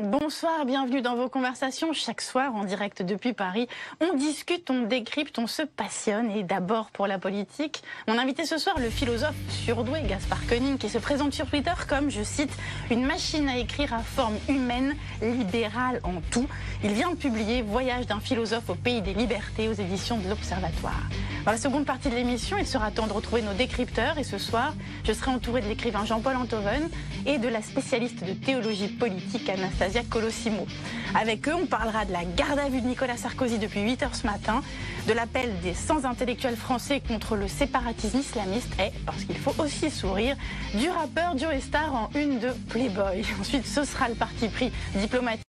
Bonsoir, bienvenue dans vos conversations. Chaque soir, en direct depuis Paris, on discute, on décrypte, on se passionne. Et d'abord pour la politique. Mon invité ce soir, le philosophe surdoué Gaspard Koenig, qui se présente sur Twitter comme, je cite, une machine à écrire à forme humaine, libérale en tout. Il vient de publier Voyage d'un philosophe au pays des libertés aux éditions de l'Observatoire. Dans la seconde partie de l'émission, il sera temps de retrouver nos décrypteurs. Et ce soir, je serai entourée de l'écrivain Jean-Paul Enthoven et de la spécialiste de théologie politique Anastasia Colosimo. Avec eux, on parlera de la garde à vue de Nicolas Sarkozy depuis 8 h ce matin, de l'appel des 100 intellectuels français contre le séparatisme islamiste et, parce qu'il faut aussi sourire, du rappeur Joe Star en une de Playboy. Ensuite, ce sera le parti pris diplomatique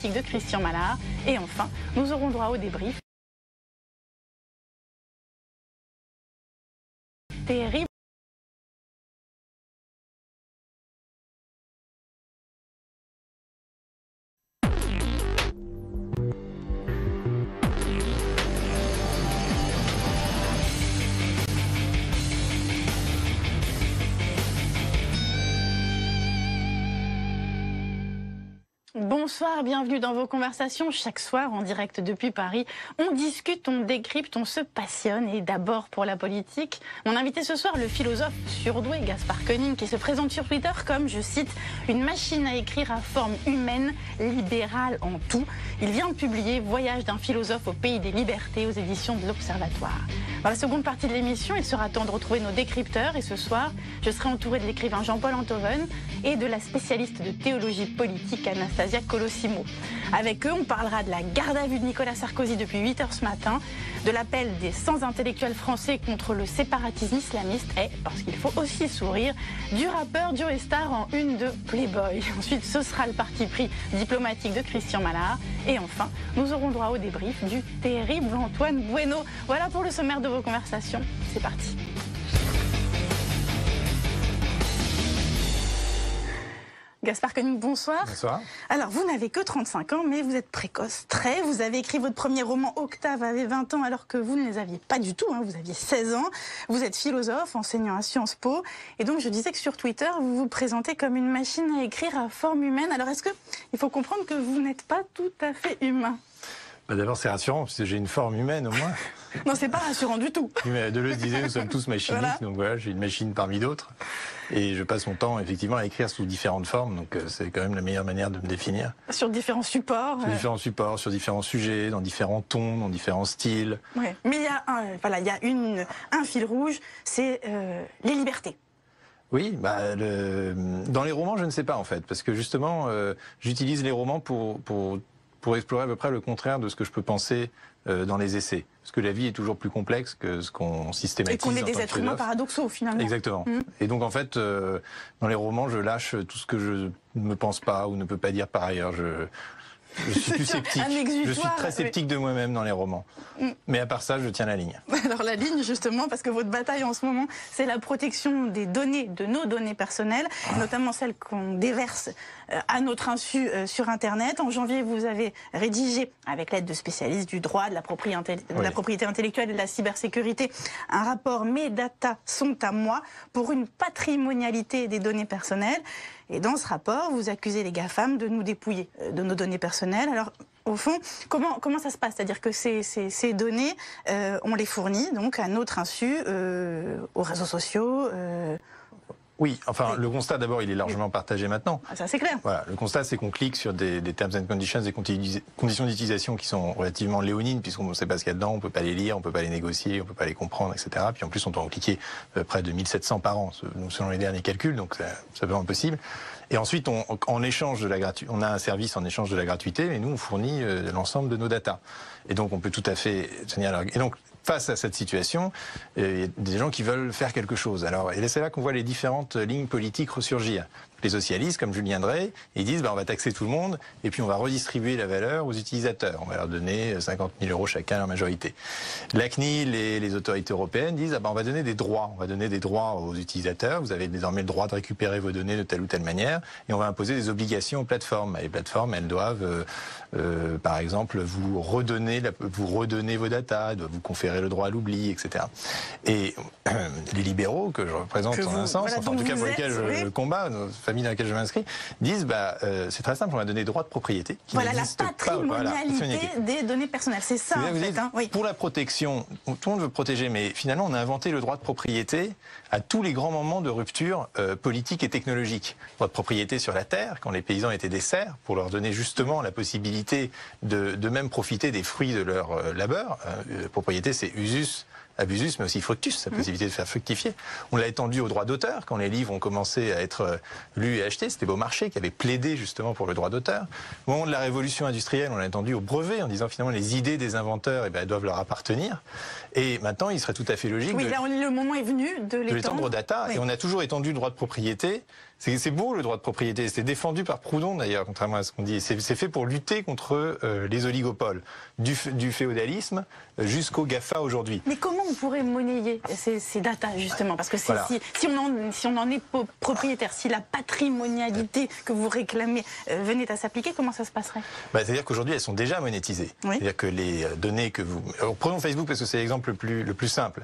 de Christian Mallard. Et enfin, nous aurons droit au débrief. Terrible. Bonsoir, bienvenue dans vos conversations. Chaque soir, en direct depuis Paris, on discute, on décrypte, on se passionne. Et d'abord pour la politique. Mon invité ce soir, le philosophe surdoué Gaspard Koenig, qui se présente sur Twitter comme, je cite, une machine à écrire à forme humaine, libérale en tout. Il vient de publier Voyage d'un philosophe au pays des libertés aux éditions de l'Observatoire. Dans la seconde partie de l'émission, il sera temps de retrouver nos décrypteurs. Et ce soir, je serai entourée de l'écrivain Jean-Paul Enthoven et de la spécialiste de théologie politique Anastasia Colosimo. Avec eux, on parlera de la garde à vue de Nicolas Sarkozy depuis 8 h ce matin, de l'appel des 100 intellectuels français contre le séparatisme islamiste et, parce qu'il faut aussi sourire, du rappeur Joe Star en une de Playboy. Ensuite, ce sera le parti pris diplomatique de Christian Mallard. Et enfin, nous aurons droit au débrief du terrible Antoine Bueno. Voilà pour le sommaire de vos conversations. C'est parti. Gaspard Koenig, bonsoir. Bonsoir. Alors, vous n'avez que 35 ans, mais vous êtes précoce, très. Vous avez écrit votre premier roman, Octave avait 20 ans, alors que vous ne les aviez pas du tout. Vous aviez 16 ans. Vous êtes philosophe, enseignant à Sciences Po. Et donc, je disais que sur Twitter, vous vous présentez comme une machine à écrire à forme humaine. Alors, est-ce qu'il faut comprendre que vous n'êtes pas tout à fait humain? D'abord, c'est rassurant, parce que j'ai une forme humaine, au moins. Non, c'est pas rassurant du tout. Mais Deleuze disait, nous sommes tous machiniques, voilà. Donc voilà, j'ai une machine parmi d'autres. Et je passe mon temps, effectivement, à écrire sous différentes formes, donc c'est quand même la meilleure manière de me définir. Sur différents supports. Sur différents supports, sur différents sujets, dans différents tons, dans différents styles. Ouais. Mais il y a un fil rouge, c'est les libertés. Oui, dans les romans, je ne sais pas, en fait, parce que justement, j'utilise les romans pour explorer à peu près le contraire de ce que je peux penser dans les essais. Parce que la vie est toujours plus complexe que ce qu'on systématise. Et qu'on est des êtres humains paradoxaux, finalement. Exactement. Et donc, en fait, dans les romans, je lâche tout ce que je ne pense pas ou ne peux pas dire par ailleurs. Je suis plus sceptique. Je suis très sceptique de moi-même dans les romans. Mais à part ça, je tiens la ligne. Alors la ligne, justement, parce que votre bataille en ce moment, c'est la protection des données, de nos données personnelles, notamment celles qu'on déverse à notre insu sur Internet. En janvier, vous avez rédigé, avec l'aide de spécialistes du droit, de la propriété intellectuelle et de la cybersécurité, un rapport « Mes data sont à moi » pour une patrimonialité des données personnelles. Et dans ce rapport, vous accusez les GAFAM de nous dépouiller de nos données personnelles. Alors, au fond, comment ça se passe? C'est-à-dire que ces données, on les fournit donc à notre insu, aux réseaux sociaux. Oui, enfin, le constat d'abord, il est largement partagé maintenant. Ah, ça c'est clair. Voilà, le constat, c'est qu'on clique sur des terms and conditions, des conditions d'utilisation qui sont relativement léonines, puisqu'on ne sait pas ce qu'il y a dedans, on ne peut pas les lire, on ne peut pas les négocier, on ne peut pas les comprendre, etc. Puis en plus, on doit en cliquer près de 1700 par an, selon les derniers calculs, donc ça peut être impossible. Et ensuite, en échange de la gratuité, on a un service en échange de la gratuité, mais nous, on fournit l'ensemble de nos datas. Et donc, on peut tout à fait tenir la... Et donc, face à cette situation, il y a des gens qui veulent faire quelque chose. Alors, et c'est là qu'on voit les différentes lignes politiques ressurgir. Les socialistes, comme Julien Drey, ils disent on va taxer tout le monde et puis on va redistribuer la valeur aux utilisateurs. On va leur donner 50 000 € chacun en majorité. La CNIL et les autorités européennes disent on va donner des droits. On va donner des droits aux utilisateurs. Vous avez désormais le droit de récupérer vos données de telle ou telle manière et on va imposer des obligations aux plateformes. Les plateformes, elles doivent, par exemple, vous redonner vos datas, doivent vous conférer le droit à l'oubli, etc. Et les libéraux que je représente en un sens, enfin en tout cas pour lesquels je combats, famille dans laquelle je m'inscris, disent c'est très simple, on va donner droit de propriété. Voilà, la patrimonialité des données personnelles, c'est ça en fait. Oui. Pour la protection, tout le monde veut protéger, mais finalement on a inventé le droit de propriété à tous les grands moments de rupture politique et technologique. Droit de propriété sur la terre, quand les paysans étaient des serfs, pour leur donner justement la possibilité de même profiter des fruits de leur labeur. Propriété, c'est usus, abusus, mais aussi fructus, la possibilité de faire fructifier. On l'a étendu au droit d'auteur, quand les livres ont commencé à être lus et achetés. C'était Beaumarchais qui avait plaidé justement pour le droit d'auteur. Au moment de la révolution industrielle, on l'a étendu au brevet, en disant finalement les idées des inventeurs elles doivent leur appartenir. Et maintenant, il serait tout à fait logique le moment est venu de l'étendre aux data. Oui. Et on a toujours étendu le droit de propriété. C'est beau le droit de propriété, c'était défendu par Proudhon d'ailleurs, contrairement à ce qu'on dit. C'est fait pour lutter contre les oligopoles, du féodalisme jusqu'au GAFA aujourd'hui. Mais comment on pourrait monnayer ces datas justement? Parce que voilà. si on en est propriétaire, si la patrimonialité que vous réclamez venait à s'appliquer, comment ça se passerait? C'est-à-dire qu'aujourd'hui elles sont déjà monétisées. Oui. C'est-à-dire que les données que vous... Alors, prenons Facebook parce que c'est l'exemple le plus simple.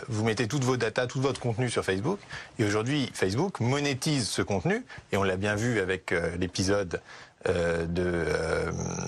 Vous mettez toutes vos datas, tout votre contenu sur Facebook, et aujourd'hui Facebook monétise ce contenu, et on l'a bien vu avec l'épisode de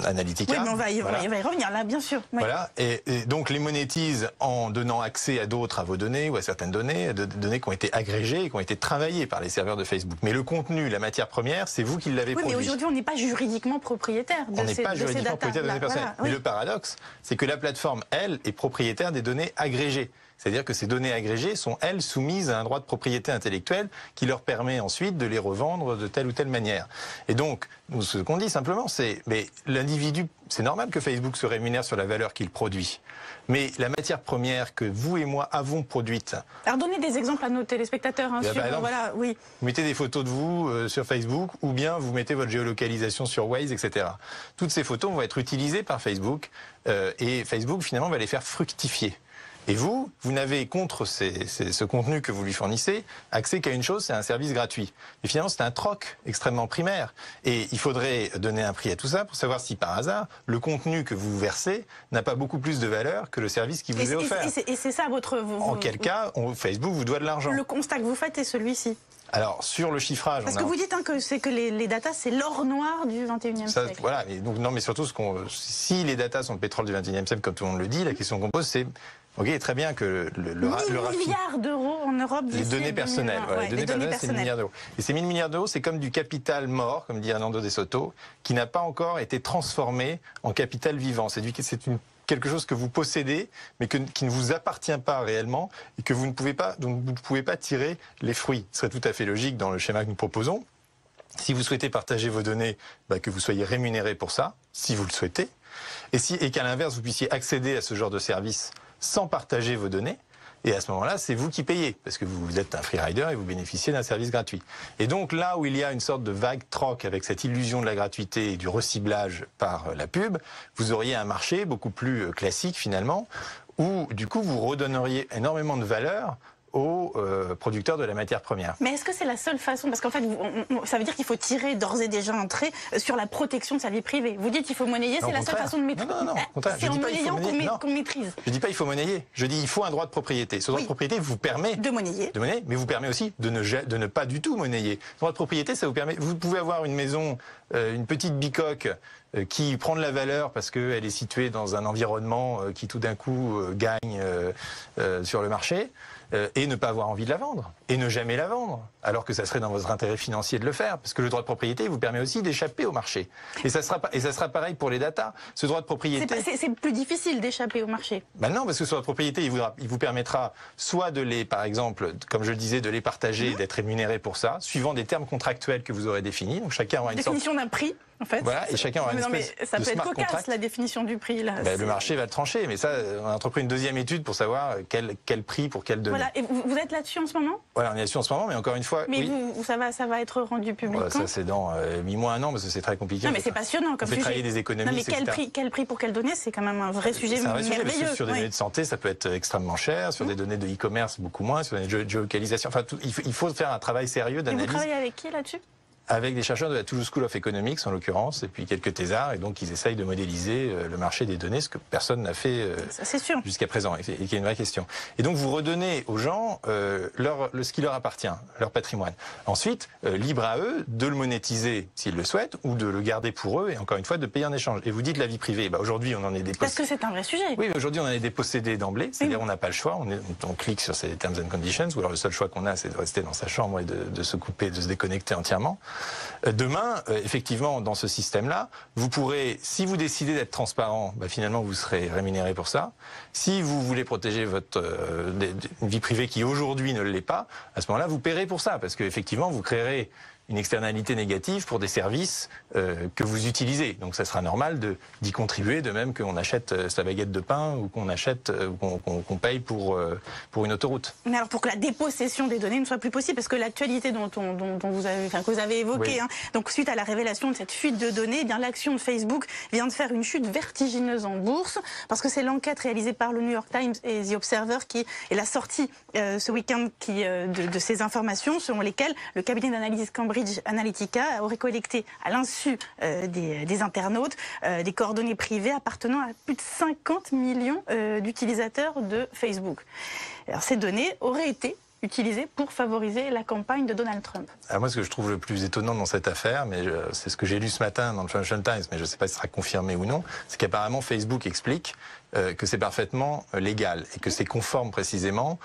Analytica. Oui, mais on va y revenir là, bien sûr. Oui. Voilà, et donc les monétise en donnant accès à d'autres, à vos données ou à certaines données, données qui ont été agrégées et qui ont été travaillées par les serveurs de Facebook. Mais le contenu, la matière première, c'est vous qui l'avez produit. Mais aujourd'hui, on n'est pas juridiquement propriétaire de ces datas. On n'est pas juridiquement propriétaire de données personnelles. Voilà, oui. Mais le paradoxe, c'est que la plateforme, elle, est propriétaire des données agrégées. C'est-à-dire que ces données agrégées sont, elles, soumises à un droit de propriété intellectuelle qui leur permet ensuite de les revendre de telle ou telle manière. Et donc, ce qu'on dit simplement, mais l'individu, c'est normal que Facebook se rémunère sur la valeur qu'il produit. Mais la matière première que vous et moi avons produite... Alors donnez des exemples à nos téléspectateurs. Voilà, oui. Vous mettez des photos de vous sur Facebook, ou bien vous mettez votre géolocalisation sur Waze, etc. Toutes ces photos vont être utilisées par Facebook, et Facebook, finalement, va les faire fructifier. Et vous n'avez contre ce contenu que vous lui fournissez accès qu'à une chose, c'est un service gratuit. Et finalement, c'est un troc extrêmement primaire. Et il faudrait donner un prix à tout ça pour savoir si par hasard, le contenu que vous versez n'a pas beaucoup plus de valeur que le service qui vous est offert. Et c'est ça votre... En quel cas, Facebook vous doit de l'argent. Le constat que vous faites est celui-ci. Alors, sur le chiffrage... Parce que vous dites que les datas, c'est l'or noir du 21e siècle. Voilà, et donc, non, mais surtout, si les datas sont le pétrole du 21e siècle, comme tout le monde le dit, la question qu'on pose, c'est... Ok, très bien que le milliards d'euros en Europe. Les données personnelles, les données personnelles, c'est 1 milliard d'euros. Et ces 1000 milliards d'euros, c'est comme du capital mort, comme dit Hernando de Soto, qui n'a pas encore été transformé en capital vivant. C'est quelque chose que vous possédez, mais qui ne vous appartient pas réellement, et que dont vous ne pouvez pas tirer les fruits. Ce serait tout à fait logique dans le schéma que nous proposons. Si vous souhaitez partager vos données, que vous soyez rémunéré pour ça, si vous le souhaitez, et qu'à l'inverse, vous puissiez accéder à ce genre de service sans partager vos données, et à ce moment-là, c'est vous qui payez, parce que vous êtes un freerider et vous bénéficiez d'un service gratuit. Et donc là où il y a une sorte de vague troc avec cette illusion de la gratuité et du reciblage par la pub, vous auriez un marché beaucoup plus classique finalement, où du coup vous redonneriez énormément de valeur aux producteurs de la matière première. Mais est-ce que c'est la seule façon? Parce qu'en fait, ça veut dire qu'il faut tirer d'ores et déjà un trait sur la protection de sa vie privée. Vous dites qu'il faut monnayer, c'est la seule façon de maîtriser. Non, c'est en monnayant qu'on maîtrise. Je dis pas il faut monnayer, je dis il faut un droit de propriété. Ce droit de propriété vous permet de monnayer, mais vous permet aussi de ne pas du tout monnayer. Le droit de propriété, ça vous permet... Vous pouvez avoir une maison, une petite bicoque, qui prend de la valeur parce qu'elle est située dans un environnement qui tout d'un coup gagne sur le marché, et ne pas avoir envie de la vendre, et ne jamais la vendre, alors que ça serait dans votre intérêt financier de le faire, parce que le droit de propriété vous permet aussi d'échapper au marché. Et ça sera pareil pour les datas. Ce droit de propriété... C'est plus difficile d'échapper au marché. Non, parce que ce droit de propriété, il vous permettra soit par exemple, comme je le disais, de les partager et d'être rémunéré pour ça, suivant des termes contractuels que vous aurez définis. Donc chacun aura une définition d'un prix. En fait. Voilà, et chacun aura une espèce ça de peut être smart cocasse, contract. La définition du prix. Là, le marché va le trancher, mais ça, on a entrepris une deuxième étude pour savoir quel prix pour quelle donnée. Voilà, et vous êtes là-dessus en ce moment? Voilà, on est là-dessus en ce moment, mais encore une fois... Mais ça va être rendu public ça, c'est dans 8 mois, 1 an, parce que c'est très compliqué. Non, mais c'est passionnant comme sujet. Travailler des économies, non, mais quel prix pour quelle donnée? C'est quand même un vrai sujet merveilleux. Sur des données de santé, ça peut être extrêmement cher. Sur des données de e-commerce, beaucoup moins. Sur des géolocalisations. Enfin, il faut faire un travail sérieux d'analyse. Et vous travaillez avec qui là-dessus? avec des chercheurs de la Toulouse School of Economics en l'occurrence, et puis quelques thésards, et donc ils essayent de modéliser le marché des données, ce que personne n'a fait jusqu'à présent, et qui est une vraie question. Et donc vous redonnez aux gens ce qui leur appartient, leur patrimoine. Ensuite, libre à eux de le monétiser s'ils le souhaitent, ou de le garder pour eux, et encore une fois de payer en échange. Et vous dites la vie privée, aujourd'hui on en est dépossédé. Parce que c'est un vrai sujet. Oui, aujourd'hui on en est dépossédé d'emblée, c'est-à-dire on n'a pas le choix, on clique sur ces terms and conditions, ou alors le seul choix qu'on a c'est de rester dans sa chambre et de se couper, de se déconnecter entièrement. Demain, effectivement, dans ce système-là, vous pourrez, si vous décidez d'être transparent, finalement, vous serez rémunéré pour ça. Si vous voulez protéger votre vie privée qui aujourd'hui ne l'est pas, à ce moment-là, vous paierez pour ça, parce qu'effectivement, vous créerez une externalité négative pour des services que vous utilisez. Donc ça sera normal d'y contribuer, de même qu'on achète sa baguette de pain ou qu'on achète, qu'on paye pour une autoroute. Mais alors pour que la dépossession des données ne soit plus possible, parce que l'actualité que vous avez évoquée, oui. Donc suite à la révélation de cette fuite de données, eh bien l'action de Facebook vient de faire une chute vertigineuse en bourse, parce que c'est l'enquête réalisée par le New York Times et The Observer qui est la sortie ce week-end de ces informations, selon lesquelles le cabinet d'analyse Cambridge Analytica aurait collecté à l'insu des internautes des coordonnées privées appartenant à plus de 50 millions d'utilisateurs de Facebook. Alors ces données auraient été utilisées pour favoriser la campagne de Donald Trump. Alors moi, ce que je trouve le plus étonnant dans cette affaire, mais c'est ce que j'ai lu ce matin dans le Financial Times, mais je ne sais pas si ce sera confirmé ou non, c'est qu'apparemment Facebook explique que c'est parfaitement légal et que c'est conforme précisément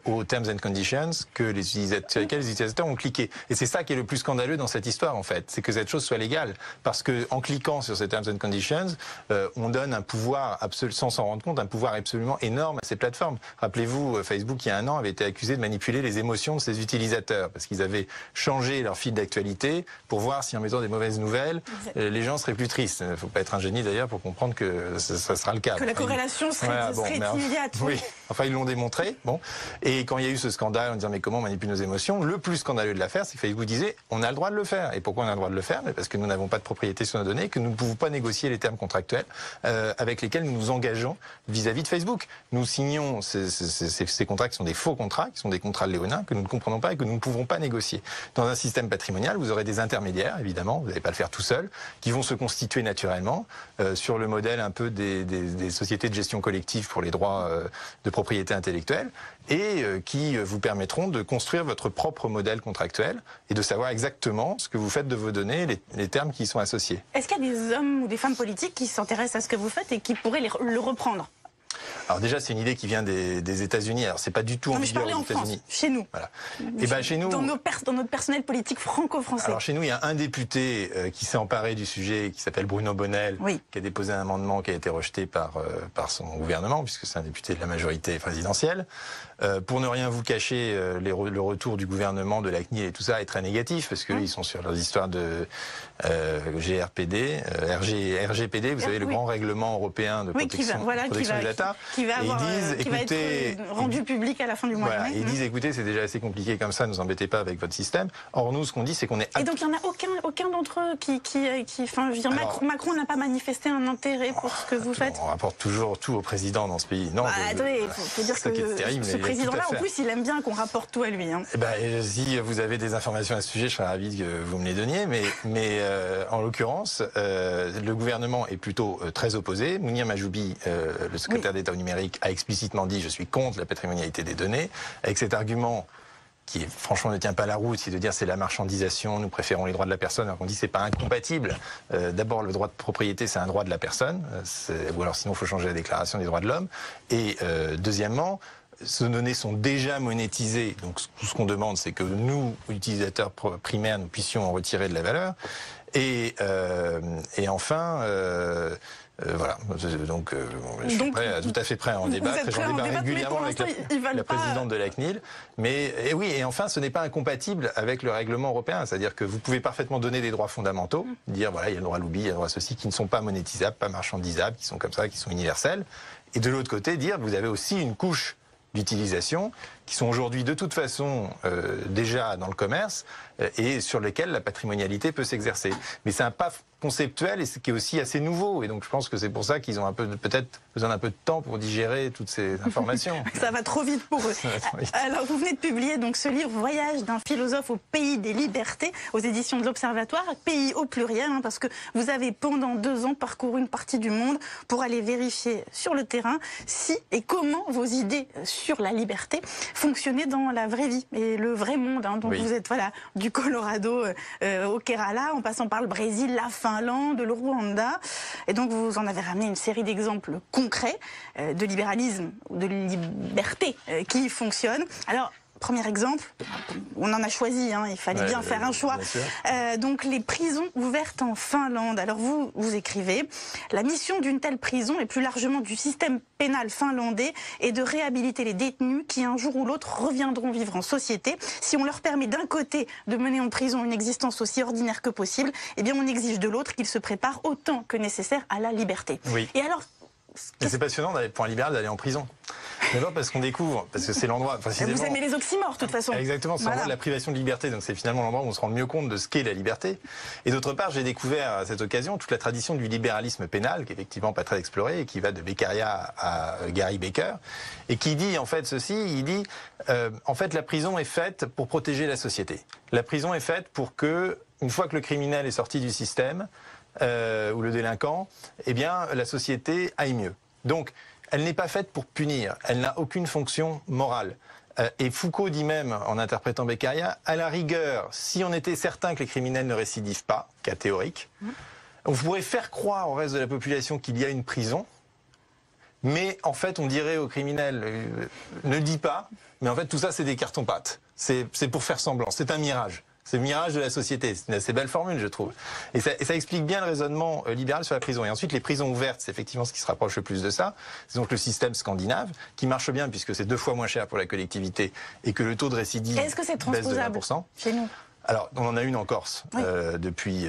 aux terms and conditions sur lesquels les utilisateurs ont cliqué. Et c'est ça qui est le plus scandaleux dans cette histoire, en fait. C'est que cette chose soit légale. Parce que en cliquant sur ces terms and conditions, on donne un pouvoir, sans s'en rendre compte, un pouvoir absolument énorme à ces plateformes. Rappelez-vous, Facebook, il y a un an, avait été accusé de manipuler les émotions de ses utilisateurs. Parce qu'ils avaient changé leur fil d'actualité pour voir si en mettant des mauvaises nouvelles, les gens seraient plus tristes. Il ne faut pas être un génie, d'ailleurs, pour comprendre que ça sera le cas. Que la corrélation serait immédiate. Oui, enfin, ils l'ont démontré. Bon. Et quand il y a eu ce scandale en disant mais comment on manipule nos émotions, le plus scandaleux de l'affaire, c'est que Facebook disait on a le droit de le faire. Et pourquoi on a le droit de le faire? Parce que nous n'avons pas de propriété sur nos données, que nous ne pouvons pas négocier les termes contractuels avec lesquels nous nous engageons vis-à-vis de Facebook. Nous signons ces contrats qui sont des faux contrats, qui sont des contrats léonins, que nous ne comprenons pas et que nous ne pouvons pas négocier. Dans un système patrimonial, vous aurez des intermédiaires, évidemment, vous n'allez pas le faire tout seul, qui vont se constituer naturellement sur le modèle un peu des sociétés de gestion collective pour les droits de propriété intellectuelle, et qui vous permettront de construire votre propre modèle contractuel et de savoir exactement ce que vous faites de vos données, les termes qui y sont associés. Est-ce qu'il y a des hommes ou des femmes politiques qui s'intéressent à ce que vous faites et qui pourraient le reprendre? Alors déjà, c'est une idée qui vient des États-Unis. Alors c'est pas du tout en vigueur aux États-Unis. Chez nous. Voilà. Et ben chez nous, dans notre personnel politique franco-français. Alors chez nous, il y a un député qui s'est emparé du sujet, qui s'appelle Bruno Bonnell, oui. qui a déposé un amendement qui a été rejeté par son gouvernement, puisque c'est un député de la majorité présidentielle. Pour ne rien vous cacher, le retour du gouvernement, de la CNIL et tout ça est très négatif, parce qu'ils sont sur leurs histoires de GRPD, RGPD, vous savez, le grand règlement européen de protection des data. Qui va être rendu public à la fin du mois. Voilà, et ils disent, écoutez, c'est déjà assez compliqué comme ça, ne nous embêtez pas avec votre système. Or, nous, ce qu'on dit, c'est qu'on est... Et donc, il n'y en a aucun d'entre eux Macron n'a pas manifesté un intérêt pour ce que vous faites? On rapporte toujours tout au président dans ce pays. Non, attendez, il faut dire que terrible, ce président-là, en plus, il aime bien qu'on rapporte tout à lui. Hein. Si vous avez des informations à ce sujet, je serais ravi que vous me les donniez. Mais en l'occurrence, le gouvernement est plutôt très opposé. Mounir Majoubi, le secrétaire d'État au numérique, a explicitement dit « je suis contre la patrimonialité des données », avec cet argument qui franchement ne tient pas la route, c'est de dire c'est la marchandisation, nous préférons les droits de la personne, alors qu'on dit c'est pas incompatible. D'abord, le droit de propriété, c'est un droit de la personne, ou alors sinon il faut changer la déclaration des droits de l'homme. Et deuxièmement, ces données sont déjà monétisées, donc tout ce qu'on demande, c'est que nous, utilisateurs primaires, nous puissions en retirer de la valeur. Et enfin... voilà, donc je suis tout à fait prêt à en débattre. J'en débat régulièrement avec la présidente de la CNIL. Mais et enfin, ce n'est pas incompatible avec le règlement européen. C'est-à-dire que vous pouvez parfaitement donner des droits fondamentaux, dire voilà, il y a le droit à l'oubli, il y a le droit à ceci, qui ne sont pas monétisables, pas marchandisables, qui sont comme ça, qui sont universels. Et de l'autre côté, dire vous avez aussi une couche d'utilisation qui sont aujourd'hui de toute façon déjà dans le commerce et sur lesquels la patrimonialité peut s'exercer. Mais ça n'a pas conceptuel et qui est aussi assez nouveau. Et donc je pense que c'est pour ça qu'ils ont peut-être besoin d'un peu de temps pour digérer toutes ces informations. Ça va trop vite pour eux. Alors vous venez de publier donc ce livre Voyage d'un philosophe au pays des libertés aux éditions de l'Observatoire, pays au pluriel, hein, parce que vous avez pendant 2 ans parcouru une partie du monde pour aller vérifier sur le terrain si et comment vos idées sur la liberté fonctionnaient dans la vraie vie et le vrai monde. Hein. Donc vous êtes du Colorado au Kerala, en passant par le Brésil, la Finlande, le Rwanda. Et donc vous en avez ramené une série d'exemples concrets de libéralisme ou de liberté qui fonctionnent. Alors, premier exemple, on en a choisi, hein, il fallait bien faire un choix. Donc les prisons ouvertes en Finlande. Alors vous écrivez, la mission d'une telle prison et plus largement du système pénal finlandais est de réhabiliter les détenus qui un jour ou l'autre reviendront vivre en société. Si on leur permet d'un côté de mener en prison une existence aussi ordinaire que possible, eh bien on exige de l'autre qu'ils se préparent autant que nécessaire à la liberté. Oui. Et alors, c'est passionnant pour un libéral d'aller en prison. D'abord parce qu'on découvre, parce que c'est l'endroit précisément... Vous aimez les oxymores de toute façon. Exactement, c'est l'endroit de la privation de liberté, donc c'est finalement l'endroit où on se rend le mieux compte de ce qu'est la liberté. Et d'autre part, j'ai découvert à cette occasion toute la tradition du libéralisme pénal, qui est effectivement pas très explorée, et qui va de Beccaria à Gary Becker, et qui dit en fait ceci, il dit en fait la prison est faite pour protéger la société. La prison est faite pour que, une fois que le criminel est sorti du système, ou le délinquant, eh bien la société aille mieux. Donc, elle n'est pas faite pour punir, elle n'a aucune fonction morale. Et Foucault dit même, en interprétant Beccaria, à la rigueur, si on était certain que les criminels ne récidivent pas, cas théorique, on pourrait faire croire au reste de la population qu'il y a une prison, mais en fait on dirait aux criminels, ne dis pas, mais en fait tout ça c'est des cartons-pâtes, c'est pour faire semblant, c'est un mirage. C'est le mirage de la société. C'est une assez belle formule, je trouve. Et ça explique bien le raisonnement libéral sur la prison. Et ensuite, les prisons ouvertes, c'est effectivement ce qui se rapproche le plus de ça. C'est donc le système scandinave, qui marche bien puisque c'est 2 fois moins cher pour la collectivité et que le taux de récidive Est-ce que c'est transposable chez nous? Alors, on en a une en Corse depuis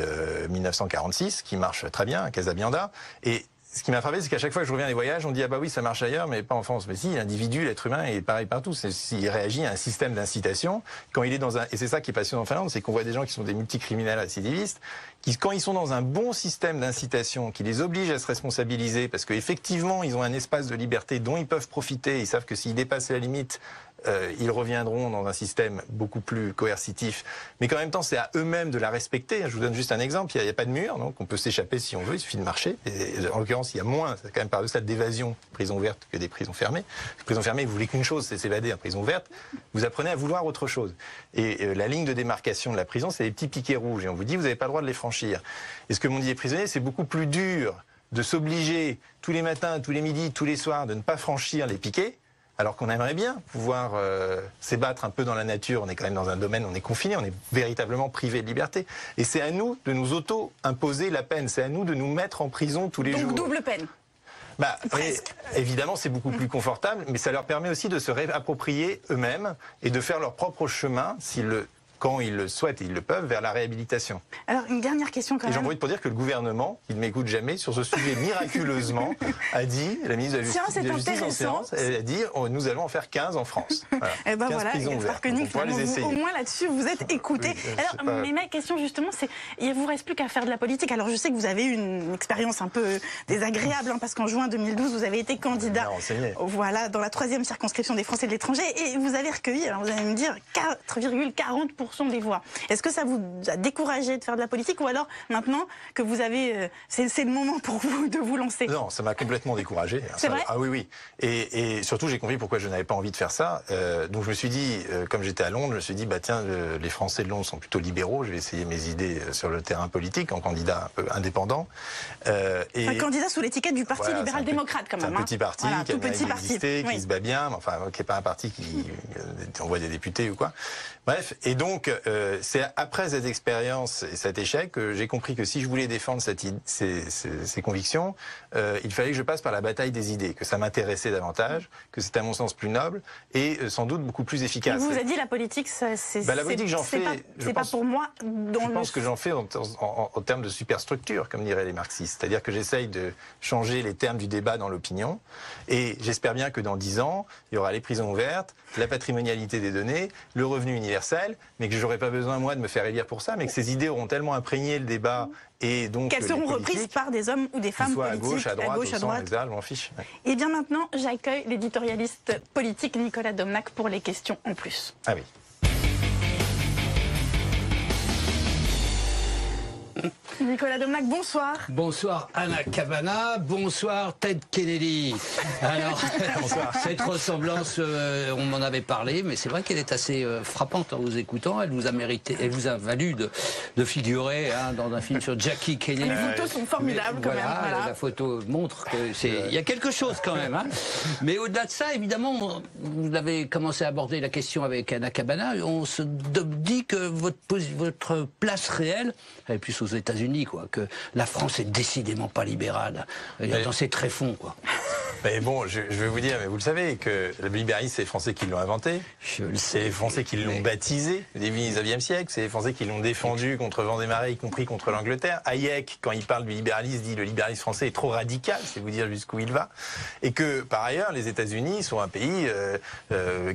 1946, qui marche très bien, à Casabianda. Et ce qui m'a frappé, c'est qu'à chaque fois que je reviens des voyages, on dit « Ah bah oui, ça marche ailleurs, mais pas en France ». Mais si, l'individu, l'être humain est pareil partout. Il réagit à un système d'incitation. Quand il est dans un... Et c'est ça qui est passionnant en Finlande, c'est qu'on voit des gens qui sont des multicriminels récidivistes, qui, quand ils sont dans un bon système d'incitation, qui les oblige à se responsabiliser, parce qu'effectivement, ils ont un espace de liberté dont ils peuvent profiter, ils savent que s'ils dépassent la limite, ils reviendront dans un système beaucoup plus coercitif. Mais qu'en même temps, c'est à eux-mêmes de la respecter. Je vous donne juste un exemple. Il n'y a pas de mur, donc on peut s'échapper si on veut. Il suffit de marcher. Et en l'occurrence, il y a moins, c'est quand même par-delà d'évasion, prison ouverte, que des prisons fermées. Les prisons fermées, vous voulez qu'une chose, c'est s'évader. En prison ouverte, vous apprenez à vouloir autre chose. Et la ligne de démarcation de la prison, c'est les petits piquets rouges. Et on vous dit, vous n'avez pas le droit de les franchir. Et ce que m'ont dit les prisonniers, c'est beaucoup plus dur de s'obliger tous les matins, tous les midis, tous les soirs, de ne pas franchir les piquets, alors qu'on aimerait bien pouvoir s'ébattre un peu dans la nature. On est quand même dans un domaine, on est confiné, on est véritablement privé de liberté. Et c'est à nous de nous auto-imposer la peine, c'est à nous de nous mettre en prison tous les jours. Donc double peine. Bah, évidemment, c'est beaucoup plus confortable, mais ça leur permet aussi de se réapproprier eux-mêmes et de faire leur propre chemin, quand ils le souhaitent et ils le peuvent, vers la réhabilitation. Alors, une dernière question quand même. Et j'en profite pour dire que le gouvernement, il ne m'écoute jamais, sur ce sujet miraculeusement, a dit, la ministre de la Justice en séance, elle a dit, nous allons en faire 15 en France. Voilà. Et ben voilà, j'espère que nous, au moins là-dessus, vous êtes écoutés. Oui, alors, mais ma question justement, c'est, il ne vous reste plus qu'à faire de la politique. Alors, je sais que vous avez eu une expérience un peu désagréable, hein, parce qu'en juin 2012, vous avez été candidat voilà, dans la 3e circonscription des Français de l'étranger, et vous avez recueilli, alors vous allez me dire, 4,40% des voix. Est-ce que ça vous a découragé de faire de la politique, ou alors maintenant que vous avez, c'est le moment pour vous de vous lancer? Non, ça m'a complètement découragé. C'est vrai? Ah oui, oui. Et surtout, j'ai compris pourquoi je n'avais pas envie de faire ça. Donc je me suis dit, comme j'étais à Londres, je me suis dit, bah tiens, les Français de Londres sont plutôt libéraux, je vais essayer mes idées sur le terrain politique en candidat un peu indépendant. Un candidat sous l'étiquette du Parti libéral-démocrate quand même. C'est un petit parti qui a bien existé, qui se bat bien, mais enfin qui n'est pas un parti qui envoie des députés ou quoi. Bref, et donc c'est après cette expérience et cet échec que j'ai compris que si je voulais défendre ces convictions, il fallait que je passe par la bataille des idées, que ça m'intéressait davantage, que c'était à mon sens plus noble et sans doute beaucoup plus efficace. Et vous avez dit la politique, c'est la politique, j'en fais. C'est pas pour moi. Je pense que j'en fais en termes de superstructure, comme diraient les marxistes. C'est-à-dire que j'essaye de changer les termes du débat dans l'opinion et j'espère bien que dans 10 ans, il y aura les prisons ouvertes, la patrimonialité des données, le revenu universel, mais mais que j'aurais pas besoin, moi, de me faire élire pour ça, mais que ces idées auront tellement imprégné le débat et donc qu'elles seront reprises par des hommes ou des femmes soit politiques, à gauche, à droite, au centre, etc., je m'en fiche. Ouais. Et bien maintenant, j'accueille l'éditorialiste politique Nicolas Domnac pour les questions en plus. Ah oui. Nicolas Domnac, bonsoir. Bonsoir Anna Cabana, bonsoir Ted Kennedy. Alors, cette ressemblance, on m'en avait parlé, mais c'est vrai qu'elle est assez frappante en vous écoutant. Elle vous a valu de figurer dans un film sur Jackie Kennedy. Les photos sont formidables quand même. Voilà. La photo montre qu'il y a quelque chose quand même. Hein. Mais au-delà de ça, évidemment, vous avez commencé à aborder la question avec Anna Cabana. On se dit que votre place réelle, elle est plus aux États-Unis, quoi, que la France est décidément pas libérale dans ses tréfonds, quoi. Mais bon, je vais vous dire, mais vous le savez, que le libéralisme, c'est les Français qui l'ont inventé. C'est les Français qui l'ont baptisé au début du XIXe siècle. C'est les Français qui l'ont défendu contre vent des marées, y compris contre l'Angleterre. Hayek, quand il parle du libéralisme, dit le libéralisme français est trop radical, c'est vous dire jusqu'où il va. Et que, par ailleurs, les États-Unis sont un pays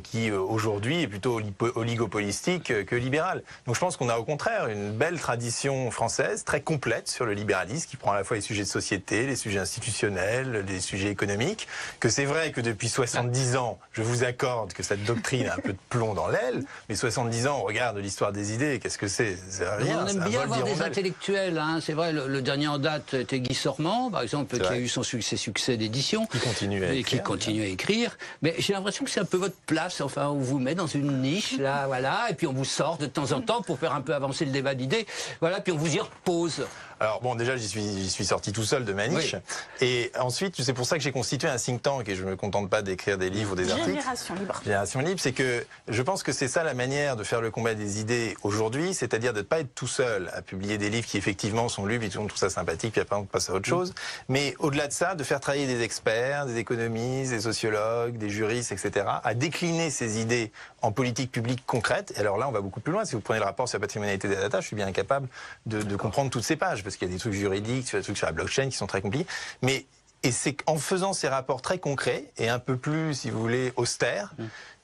qui, aujourd'hui, est plutôt oligopolistique que libéral. Donc je pense qu'on a au contraire une belle tradition française, très complète sur le libéralisme, qui prend à la fois les sujets de société, les sujets institutionnels, les sujets économiques. Que c'est vrai que depuis 70 ans, je vous accorde que cette doctrine a un peu de plomb dans l'aile, mais 70 ans, on regarde l'histoire des idées, qu'est-ce que c'est? C'est rien. On aime bien avoir des intellectuels, hein. C'est vrai, le dernier en date était Guy Sormand, par exemple, qui a eu son succès d'édition. Qui continue à écrire. Qui continue à écrire. Mais j'ai l'impression que c'est un peu votre place, enfin, on vous met dans une niche, là, voilà, et puis on vous sort de temps en temps pour faire un peu avancer le débat d'idées, voilà, puis on vous y repose. Alors bon, déjà j'y suis sorti tout seul de ma niche, oui. Et ensuite c'est pour ça que j'ai constitué un think tank et je me contente pas d'écrire des livres ou des articles. Génération Libre. Génération Libre, c'est que je pense que c'est ça la manière de faire le combat des idées aujourd'hui, c'est-à-dire de ne pas être tout seul à publier des livres qui effectivement sont lus, puis tout le monde trouve ça sympathique, puis après on passe à autre chose. Mais au-delà de ça, de faire travailler des experts, des économistes, des sociologues, des juristes, etc., à décliner ces idées en politique publique concrète. Et alors là, on va beaucoup plus loin. Si vous prenez le rapport sur la patrimonialité des data, je suis bien incapable de comprendre toutes ces pages, parce qu'il y a des trucs juridiques, des trucs sur la blockchain qui sont très compliqués. Et c'est en faisant ces rapports très concrets et un peu plus, si vous voulez, austères,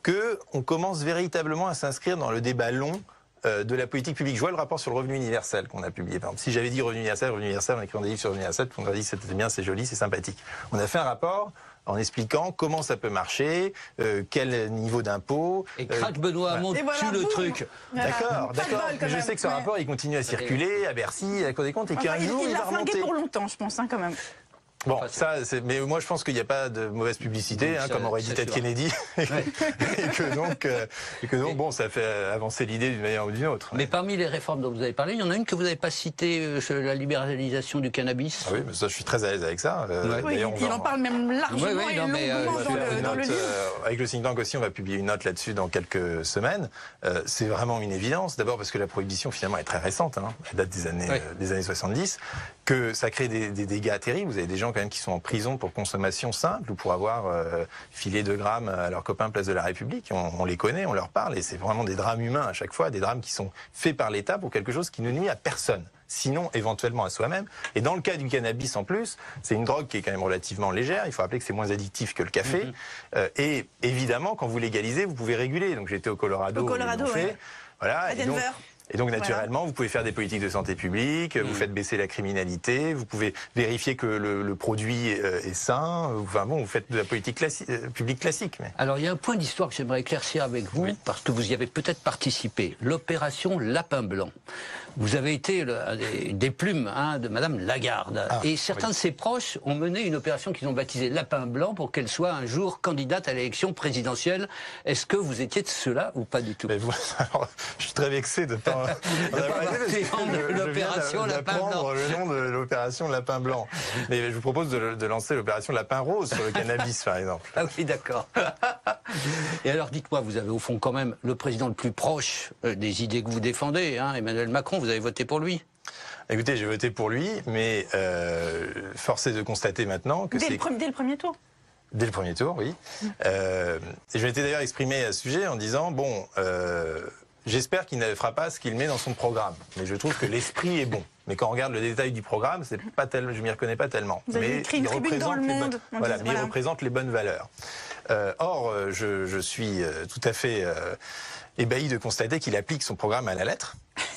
qu'on commence véritablement à s'inscrire dans le débat long de la politique publique. Je vois le rapport sur le revenu universel qu'on a publié. Par exemple, si j'avais dit revenu universel, on écrit des livres sur le revenu universel, on aurait dit c'était bien, c'est joli, c'est sympathique. On a fait un rapport en expliquant comment ça peut marcher, quel niveau d'impôt. Et craque Benoît Hamon tue le truc. D'accord, d'accord. Je sais que ce rapport, il continue à circuler à Bercy, à la Cour des comptes, et qu'un jour, il va remonter. Il l'a flingué pour longtemps, je pense, quand même. Bon, mais moi je pense qu'il n'y a pas de mauvaise publicité, comme aurait dit Ted Kennedy, et que donc bon, ça fait avancer l'idée d'une manière ou d'une autre. Mais parmi les réformes dont vous avez parlé, il y en a une que vous n'avez pas citée, la libéralisation du cannabis. Ah oui, mais ça, je suis très à l'aise avec ça. Oui, il en parle même largement et longuement dans le livre. Avec le think tank aussi, on va publier une note là-dessus dans quelques semaines. C'est vraiment une évidence, d'abord parce que la prohibition finalement est très récente, elle date des années 70, que ça crée des dégâts terribles. Vous avez des gens quand même qui sont en prison pour consommation simple ou pour avoir filé 2 grammes à leurs copains place de la République. On les connaît, on leur parle et c'est vraiment des drames humains à chaque fois, des drames qui sont faits par l'État pour quelque chose qui ne nuit à personne, sinon éventuellement à soi-même. Et dans le cas du cannabis en plus, c'est une drogue qui est quand même relativement légère, il faut rappeler que c'est moins addictif que le café. Et évidemment, quand vous légalisez, vous pouvez réguler. Donc j'étais au Colorado, voilà, à Denver. Et donc, naturellement, vous pouvez faire des politiques de santé publique, vous faites baisser la criminalité, vous pouvez vérifier que le produit est sain, enfin bon, vous faites de la politique publique classique. Mais... Alors, il y a un point d'histoire que j'aimerais éclaircir avec vous, parce que vous y avez peut-être participé. L'opération Lapin Blanc. Vous avez été des plumes de Madame Lagarde. Et certains de ses proches ont mené une opération qu'ils ont baptisée Lapin Blanc pour qu'elle soit un jour candidate à l'élection présidentielle. Est-ce que vous étiez de ceux-là ou pas du tout? Alors, je suis très vexé de ne pas... l'opération Lapin Blanc. Le nom de l'opération Lapin Blanc. Mais je vous propose de lancer l'opération Lapin Rose sur le cannabis, par exemple. Ah oui, d'accord. Et alors, dites-moi, vous avez au fond quand même le président le plus proche des idées que vous défendez, Emmanuel Macron, vous avez voté pour lui? Écoutez, j'ai voté pour lui, mais force est de constater maintenant que dès le premier tour. Dès le premier tour, oui. Et je m'étais d'ailleurs exprimé à ce sujet en disant, j'espère qu'il ne fera pas ce qu'il met dans son programme. Mais je trouve que l'esprit est bon. Mais quand on regarde le détail du programme, c'est pas je m'y reconnais pas tellement. Vous avez écrit une tribune dans Le Monde. Il représente les bonnes valeurs. Or, je suis tout à fait ébahi de constater qu'il applique son programme à la lettre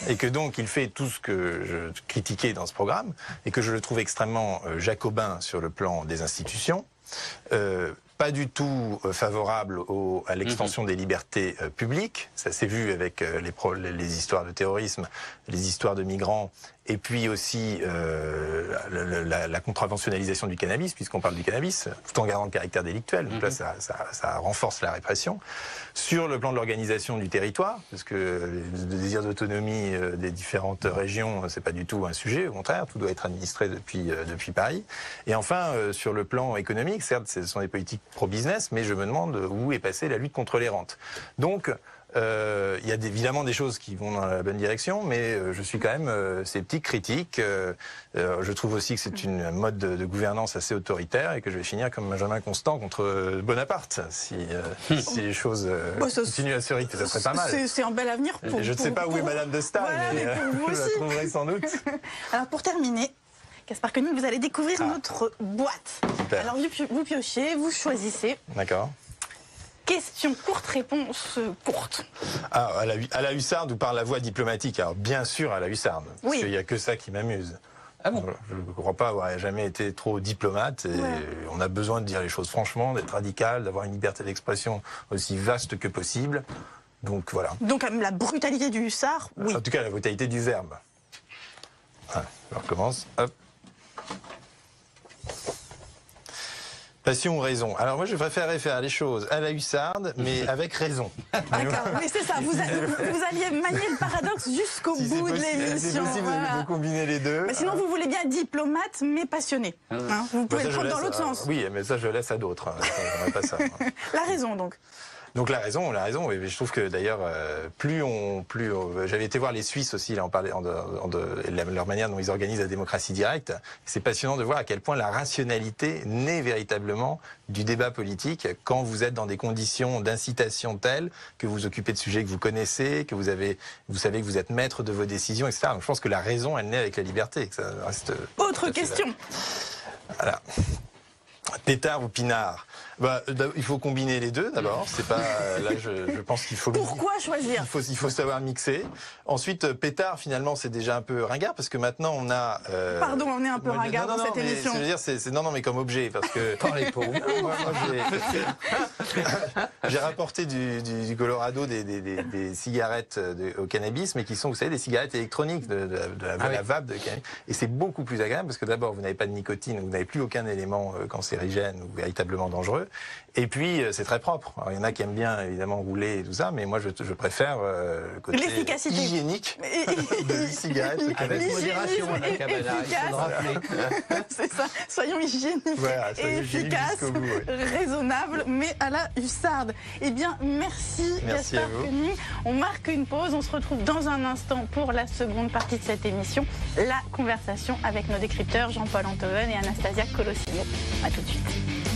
et que donc il fait tout ce que je critiquais dans ce programme et que je le trouve extrêmement jacobin sur le plan des institutions. Pas du tout favorable à l'extension des libertés publiques. Ça s'est vu avec les histoires de terrorisme, les histoires de migrants, et puis aussi la contraventionnalisation du cannabis, puisqu'on parle du cannabis, tout en gardant le caractère délictuel. Donc là, ça renforce la répression. Sur le plan de l'organisation du territoire, parce que le désir d'autonomie des différentes régions, c'est pas du tout un sujet, au contraire, tout doit être administré depuis Paris. Et enfin, sur le plan économique, certes, ce sont des politiques pro-business, mais je me demande où est passée la lutte contre les rentes. Donc, il y a évidemment des choses qui vont dans la bonne direction, mais je suis quand même sceptique, critique. Je trouve aussi que c'est une mode de gouvernance assez autoritaire et que je vais finir comme Benjamin Constant contre Bonaparte si les choses continuent à se rythmer. Ça serait pas mal. C'est un bel avenir pour... Je ne sais pas où est Madame de Staël, voilà, mais pour vous je la aussi. trouverai sans doute. Alors pour terminer, Gaspard Koenig, vous allez découvrir notre boîte. Super. Alors vous piochez, vous choisissez. D'accord. Question courte, réponse courte. Ah, à la hussarde ou par la voie diplomatique? Alors bien sûr à la hussarde, parce qu'il n'y a que ça qui m'amuse. Ah bon? Je ne crois pas avoir jamais été trop diplomate et on a besoin de dire les choses franchement, d'être radical, d'avoir une liberté d'expression aussi vaste que possible. Donc voilà. Donc la brutalité du hussard, oui. En tout cas la brutalité du verbe. Voilà, je recommence. Hop. Passion ou raison? Alors moi je préférerais faire les choses à la hussarde, mais avec raison. D'accord, mais c'est ça, vous alliez manier le paradoxe jusqu'au bout de l'émission. Si c'est possible de combiner les deux. Mais sinon vous voulez bien diplomate mais passionné. Hein, vous pouvez le prendre dans l'autre sens. Oui, mais ça je laisse à d'autres. Hein. Pas ça. La raison donc. Donc la raison, oui, je trouve que d'ailleurs, j'avais été voir les Suisses aussi, là on parlait de leur manière dont ils organisent la démocratie directe. C'est passionnant de voir à quel point la rationalité naît véritablement du débat politique quand vous êtes dans des conditions d'incitation telles que vous occupez de sujets que vous connaissez, que vous savez que vous êtes maître de vos décisions, etc. Donc je pense que la raison, elle naît avec la liberté. Que ça reste autre question. Voilà. Pétard ou pinard? Il faut combiner les deux d'abord. C'est pas là. Je pense qu'il faut. Pourquoi choisir? Il faut savoir mixer. Ensuite, pétard finalement c'est déjà un peu ringard parce que maintenant on a. Pardon, on est un peu ringard dans cette émission. Je veux dire, non mais comme objet parce que. Parlez pour vous. J'ai rapporté du Colorado des cigarettes au cannabis, mais qui sont, vous savez, des cigarettes électroniques de la vape de cannabis. Et c'est beaucoup plus agréable parce que d'abord vous n'avez pas de nicotine, vous n'avez plus aucun élément cancérigène ou véritablement dangereux. Et puis c'est très propre. Alors, il y en a qui aiment bien évidemment rouler et tout ça, mais moi je préfère le côté hygiénique de l'e-cigarette. Avec modération à la cabane, il faut le rappeler. C'est ça, soyons hygiéniques et efficaces, raisonnables, mais à la hussarde. Eh bien, merci Gaspard Koenig. On marque une pause, on se retrouve dans un instant pour la seconde partie de cette émission, la conversation avec nos décrypteurs Jean-Paul Enthoven et Anastasia Colosimo. A tout de suite.